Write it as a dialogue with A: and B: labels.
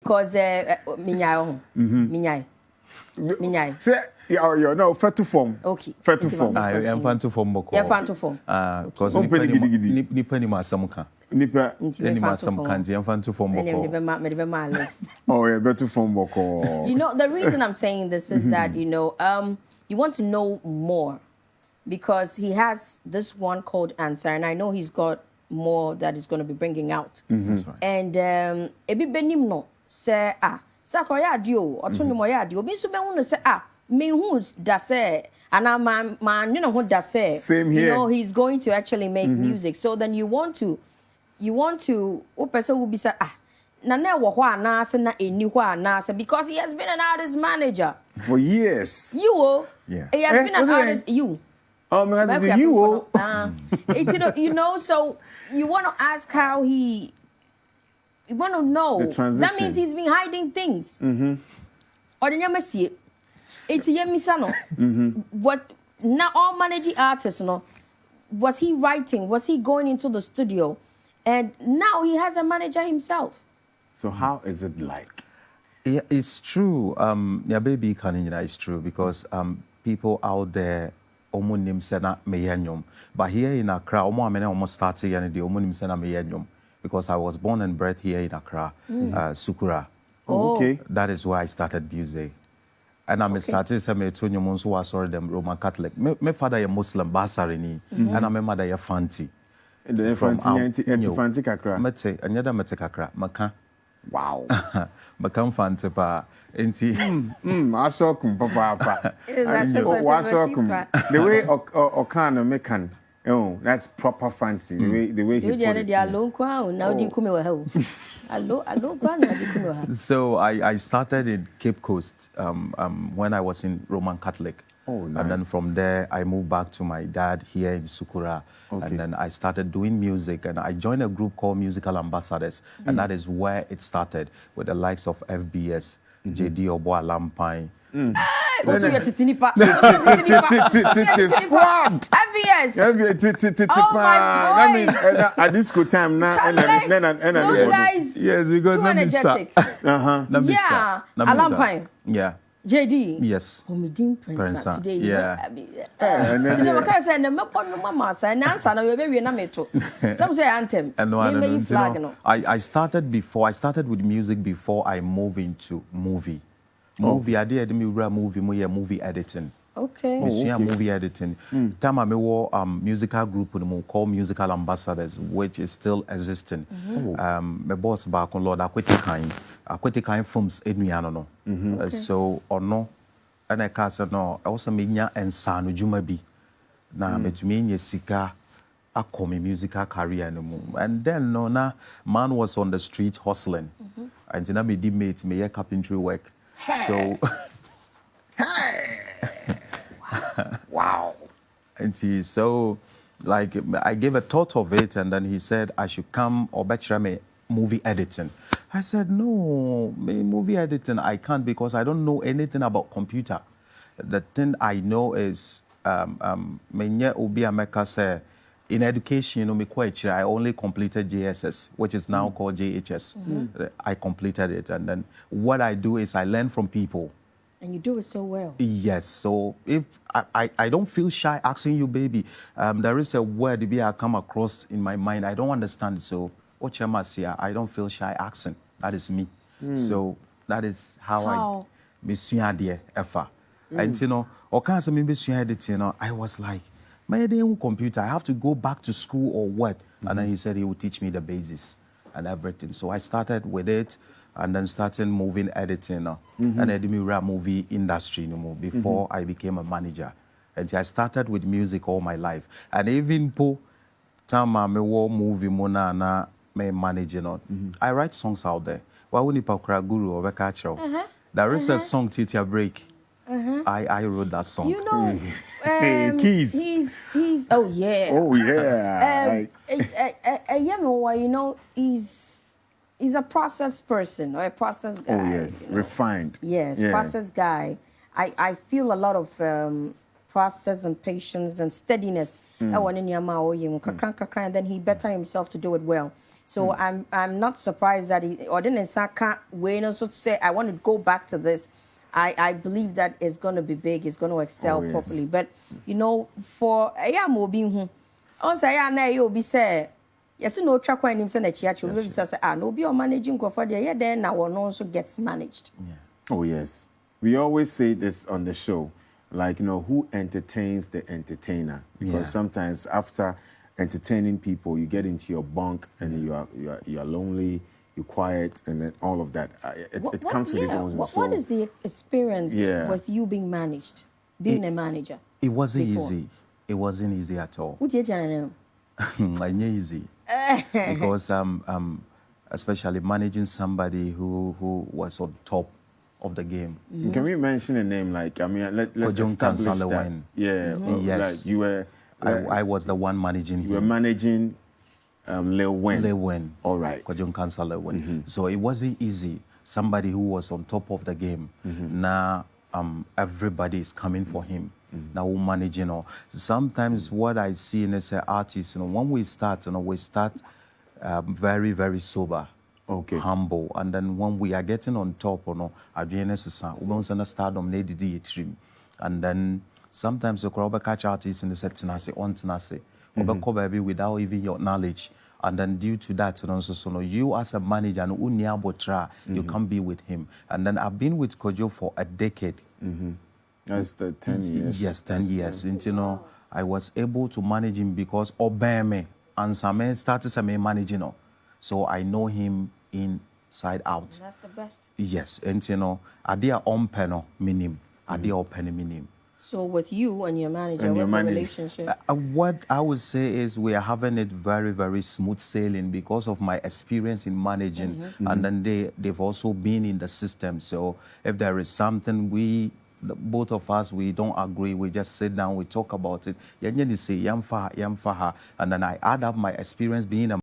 A: Cause minyai.
B: Say you no fair to form.
A: Okay.
B: Fair to form.
C: I'm fan to form boko.
A: Yeah, fan to form.
C: Cause
B: ni
C: penny ma samuka.
B: Nipa.
C: Any ma some kanji I'm fan to form boko.
B: Oh yeah, better form boko.
A: You know, the reason I'm saying this is that, you know, you want to know more because he has this one called Answer, and I know he's got more that he's going to be bringing out.
C: That's right.
A: And ebi benim no say sako ya adio otunni mo ya adio obi nso be hu say me hu da say ana man you know who da say
B: same here.
A: You know he's going to actually make music, so then you want to o person will be say na wo ho ana say na eni ho ana say because he has been an artist manager
B: for years.
C: Yeah.
A: He has been an artist you.
B: Oh man, you
A: you know, so you want to ask how you want to know. That means he's been hiding things. Or the name see it's yemisano. What now all managing artists, no? Was he writing? Was he going into the studio? And now he has a manager himself.
B: So how is it like?
C: Yeah, it's true. Yeah, Babiee Kanina is true because people out there omonim sena meyenyom. But here in Accra, almost started the omonim sena meyenyom because I was born and bred here in Accra, Sukura.
B: Oh, okay.
C: That is where I started music. And I'm started some Tonyo who was sorry them Roman Catholic. My father is Muslim, Basarini, and my mother is Fanti.
B: The Fanti Kakra.
C: Mete, another Mete Kakra, Maka.
B: Wow.
C: Makam Fanti pa. Enti.
B: Asokum papa. Asokum. The way Okana mekan. Oh, that's proper fancy. The way he put it.
C: So I started in Cape Coast when I was in Roman Catholic.
B: Oh, nice.
C: And then from there, I moved back to my dad here in Sukura. Okay. And then I started doing music. And I joined a group called Musical Ambassadors. And that is where it started with the likes of FBS, JD Oboa Lampine.
B: Squad.
A: FBS.
B: That means at this good time now.
A: Those guys.
C: Yes, because
A: too energetic. Yeah. Lampine.
C: Yeah.
A: JD.
C: Yes.
A: Today.
C: Yeah.
A: Today, what can I say? The mama say, "Nansa na baby na meto." Some say anthem.
C: I started with music before I moved into movie. I did movie editing.
A: Okay.
C: Movie editing. Time I wore musical group called Musical Ambassadors, which is still existing. My boss back on Lord Akwete kind films Edmiano. So or no, and I can't say no. I also made and Sanu Jumabi. Now met me sika. I call me musical career anymore. And then no, na man was on the street hustling, and then I made mate me carpentry work. So.
B: Wow.
C: And so, like, I gave a thought of it, and then he said I should come or better me movie editing. I said, no, me movie editing, I can't because I don't know anything about computer. The thing I know is, menye obi ameka say, in education, I only completed JSS, which is now called JHS. I completed it, and then what I do is I learn from people.
A: And you do it so well.
C: Yes. So if I don't feel shy asking you, baby, there is a word I come across in my mind. I don't understand it. So what you must say, I don't feel shy asking. That is me. So that is how I miss you idea ever. And you know, or can't say miss you editing. I was like, my computer. I have to go back to school or what? And then he said he would teach me the basis and everything. So I started with it. And then started moving editing and I did movie industry before I became a manager. And I started with music all my life. And even po time I movie mona na me managing I write songs out there. Why wouldn't guru or there is a song Titia Break. I wrote that song.
A: You know,
B: Keys.
A: He's oh yeah.
B: Oh yeah.
A: You know, he's a process person or a process guy.
B: Oh, yes. You know? Refined.
A: Yes, process guy. I feel a lot of process and patience and steadiness. And then he better himself to do it well. So I'm not surprised that he or didn't wait also to say I want to go back to this. I believe that it's going to be big. It's going to excel properly. But you know, for on say na you be say yes no track when him say na chiachi we be say no be managing for there yeah then now one also gets managed.
B: Yeah. Oh yes. We always say this on the show, like, you know, who entertains the entertainer? Because sometimes after entertaining people, you get into your bunk and you are lonely, you're quiet, and then all of that. It comes with its own.
A: What is the experience with you being managed, being a manager?
C: It wasn't easy. It wasn't easy at all.
A: What did you know?
C: I knew easy because especially managing somebody who was on top of the game.
B: Mm-hmm. Can we mention a name like, I mean, let's establish that. Yeah,
C: yes.
B: Like you were.
C: I was the one managing him.
B: You were managing Lil Wen.
C: Lil Wen.
B: All right.
C: Kwajong Council Lil Wen. So it wasn't easy. Somebody who was on top of the game. Now everybody is coming for him. Now we manage, you know. Sometimes what I see in as an artist, you know, when we start, you know, we start very, very sober.
B: Okay.
C: Humble. And then when we are getting on top, you know, we don't start on. And then sometimes the crowd catch artists in the set tenacity, on tenacity. Baby without even your knowledge. And then due to that, you know, you as a manager, you can't be with him. And then I've been with Kojo for a decade.
B: That's the 10 years.
C: Yes, 10 years. And, you know, I was able to manage him because Obame and Same started Same managing. You know. So I know him inside out.
A: And that's the best.
C: Yes. And, you know, I did on penno minim. I did open minim.
A: So with you and your manager, what's the relationship?
C: What I would say is we are having it very, very smooth sailing because of my experience in managing. And then they've also been in the system. So if there is something both of us, we don't agree, we just sit down, we talk about it. And then I add up my experience being a